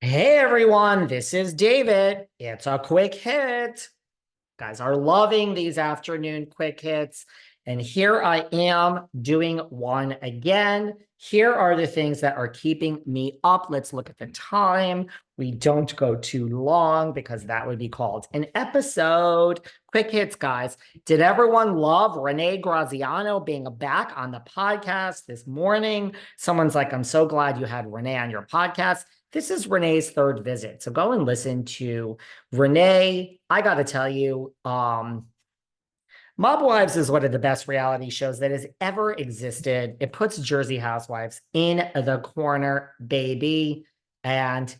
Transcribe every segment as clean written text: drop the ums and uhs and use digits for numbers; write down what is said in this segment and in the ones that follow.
Hey everyone, this is David. It's a quick hit. Guys are loving these afternoon quick hits. And here I am doing one again. Here are the things that are keeping me up. Let's look at the time. We don't go too long because that would be called an episode. Quick hits, guys. Did everyone love Renee Graziano being back on the podcast this morning? Someone's like, I'm so glad you had Renee on your podcast. This is Renee's third visit. So go and listen to Renee. I got to tell you, Mob Wives is one of the best reality shows that has ever existed. It puts Jersey Housewives in the corner, baby. And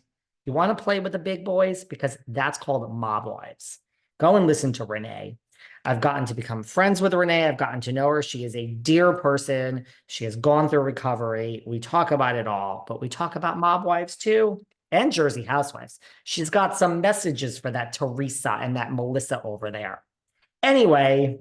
you want to play with the big boys because that's called Mob Wives. Go and listen to Renee. I've gotten to become friends with Renee. I've gotten to know her. She is a dear person. She has gone through recovery. We talk about it all, but we talk about Mob Wives too and Jersey Housewives. She's got some messages for that Teresa and that Melissa over there. Anyway,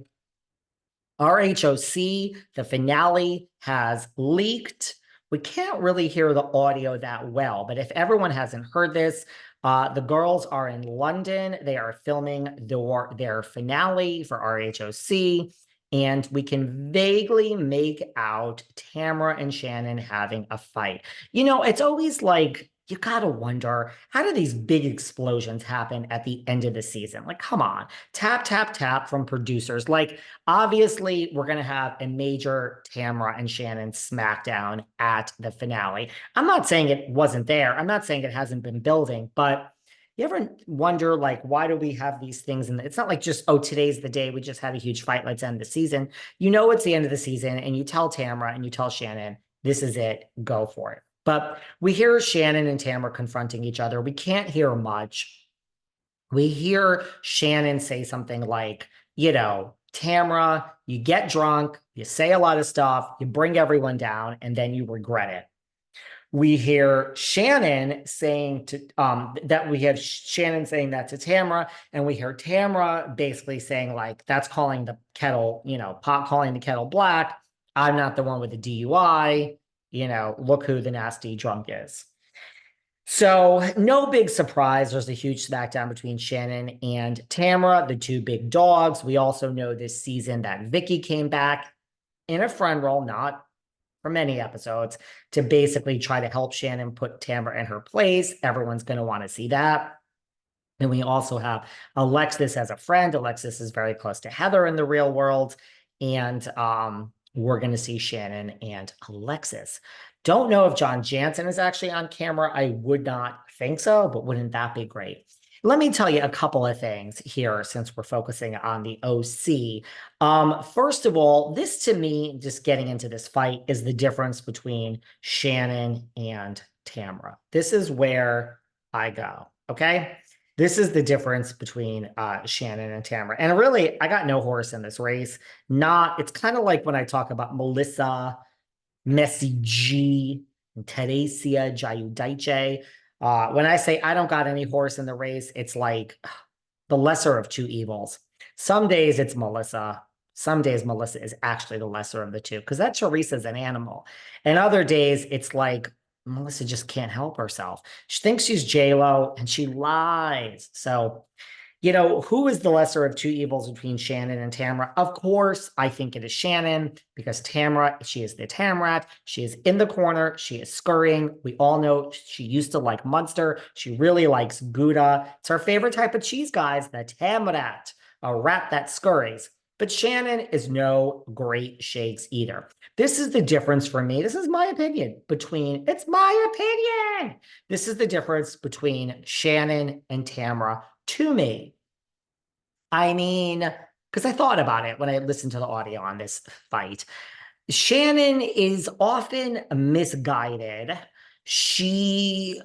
RHOC, the finale has leaked. We can't really hear the audio that well, but if everyone hasn't heard this, the girls are in London. They are filming their finale for RHOC, and we can vaguely make out Tamra and Shannon having a fight. It's always like, you gotta wonder, how do these big explosions happen at the end of the season? Like, come on, tap, tap, tap from producers. Like, obviously, we're going to have a major Tamra and Shannon smackdown at the finale. I'm not saying it wasn't there. I'm not saying it hasn't been building, but you ever wonder, like, why do we have these things? And it's not like just, oh, today's the day. We just had a huge fight. Let's end the season. It's the end of the season, and you tell Tamra and you tell Shannon, this is it. Go for it. But we hear Shannon and Tamra confronting each other. We can't hear much. We hear Shannon say something like, Tamra, you get drunk, you say a lot of stuff, you bring everyone down, and then you regret it. We hear Shannon saying Shannon saying that to Tamra, and we hear Tamra basically saying, like, that's calling the kettle, pot calling the kettle black. I'm not the one with the DUI. Look who the nasty drunk is. So no big surprise. There's a huge smackdown between Shannon and Tamra, the two big dogs. We also know this season that Vicki came back in a friend role, not for many episodes, to basically try to help Shannon put Tamra in her place. Everyone's going to want to see that. And we also have Alexis as a friend. Alexis is very close to Heather in the real world. And we're going to see Shannon and Alexis. Don't know if John Jansen is actually on camera. I would not think so, but wouldn't that be great? Let me tell you a couple of things here since we're focusing on the OC. First of all, this to me, just getting into this fight, is the difference between Shannon and Tamra. This is where I go, okay? This is the difference between Shannon and Tamra. And really, I got no horse in this race. It's kind of like when I talk about Melissa, Messi G, and Teresia Giudice. When I say I don't got any horse in the race, it's like the lesser of two evils. Some days it's Melissa. Some days Melissa is actually the lesser of the two because that Teresa's an animal. And other days it's like Melissa just can't help herself. She thinks she's J-Lo and she lies. So, who is the lesser of two evils between Shannon and Tamra? Of course, I think it is Shannon because Tamra, she is the Tamrat. She is in the corner. She is scurrying. We all know she used to like Munster. She really likes Gouda. It's her favorite type of cheese, guys, the Tamrat, a rat that scurries. But Shannon is no great shakes either. This is the difference for me. This is my opinion it's my opinion. This is the difference between Shannon and Tamra to me. I mean, because I thought about it when I listened to the audio on this fight. Shannon is often misguided.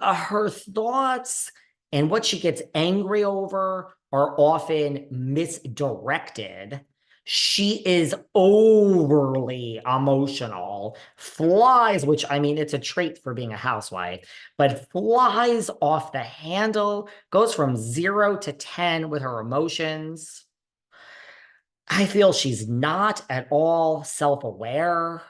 Her thoughts and what she gets angry over are often misdirected. She is overly emotional, which I mean, it's a trait for being a housewife, but flies off the handle, goes from 0 to 10 with her emotions. I feel she's not at all self-aware.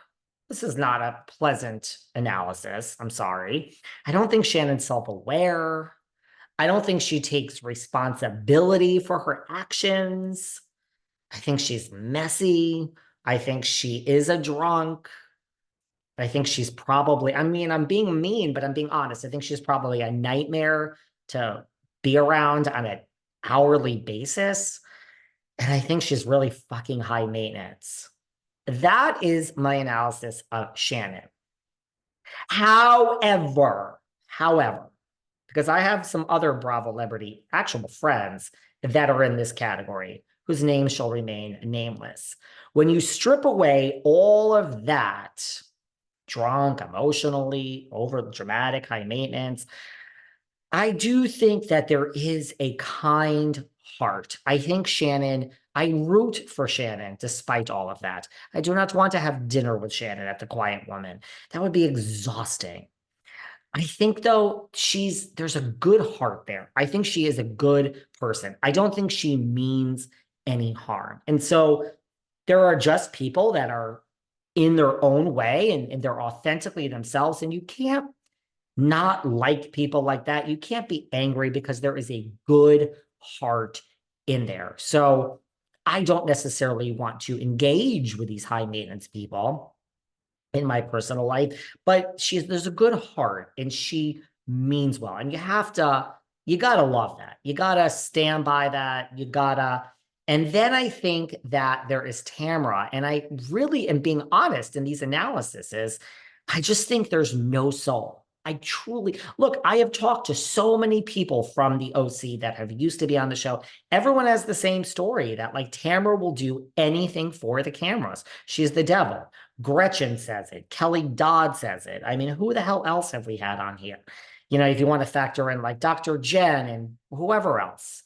This is not a pleasant analysis. I'm sorry. I don't think Shannon's self-aware. I don't think she takes responsibility for her actions. I think she's messy. I think she is a drunk. I think she's probably, I mean, I'm being mean, but I'm being honest. I think she's probably a nightmare to be around on an hourly basis. And I think she's really fucking high maintenance. That is my analysis of Shannon. However, because I have some other Bravo Liberty actual friends that are in this category, whose names shall remain nameless. When you strip away all of that, drunk, emotionally, over dramatic, high maintenance, I do think that there is a kind heart. I think Shannon, I root for Shannon despite all of that. I do not want to have dinner with Shannon at the Quiet Woman. That would be exhausting. I think though there's a good heart there. I think she is a good person. I don't think she means any harm. And so there are just people that are in their own way and they're authentically themselves. And you can't not like people like that. You can't be angry because there is a good heart in there. So I don't necessarily want to engage with these high maintenance people in my personal life, but there's a good heart and she means well. And you gotta love that. You gotta stand by that. And then I think that there is Tamra, and I really am being honest in these analyses. I just think there's no soul. I truly look, I have talked to so many people from the OC that have used to be on the show. Everyone has the same story that like Tamra will do anything for the cameras. She's the devil. Gretchen says it. Kelly Dodd says it. I mean, who the hell else have we had on here? You know, if you want to factor in like Dr. Jen and whoever else.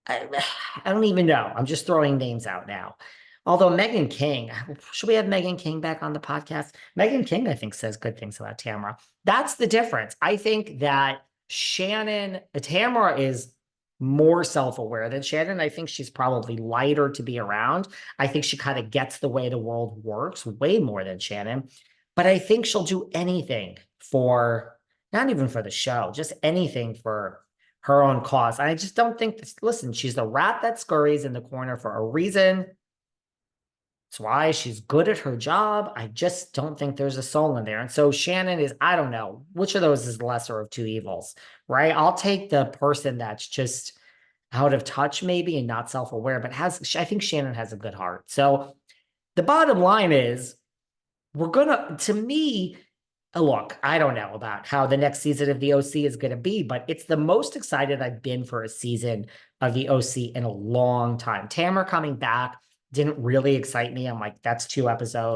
I, I don't even know. I'm just throwing names out now. Although Megan King, should we have Megan King back on the podcast? Megan King, I think, says good things about Tamra. That's the difference. I think that Tamra is more self-aware than Shannon. I think she's probably lighter to be around. I think she kind of gets the way the world works way more than Shannon. But I think she'll do anything for, not even for the show, just anything for her own cause. I just don't think this, listen, she's the rat that scurries in the corner for a reason. That's why she's good at her job. I just don't think there's a soul in there. And so Shannon is, I don't know, which of those is the lesser of two evils, right? I'll take the person that's just out of touch maybe and not self-aware, but I think Shannon has a good heart. So the bottom line is to me, look, I don't know about how the next season of the OC is going to be, but it's the most excited I've been for a season of the OC in a long time. Tamra coming back didn't really excite me. I'm like, that's 2 episodes.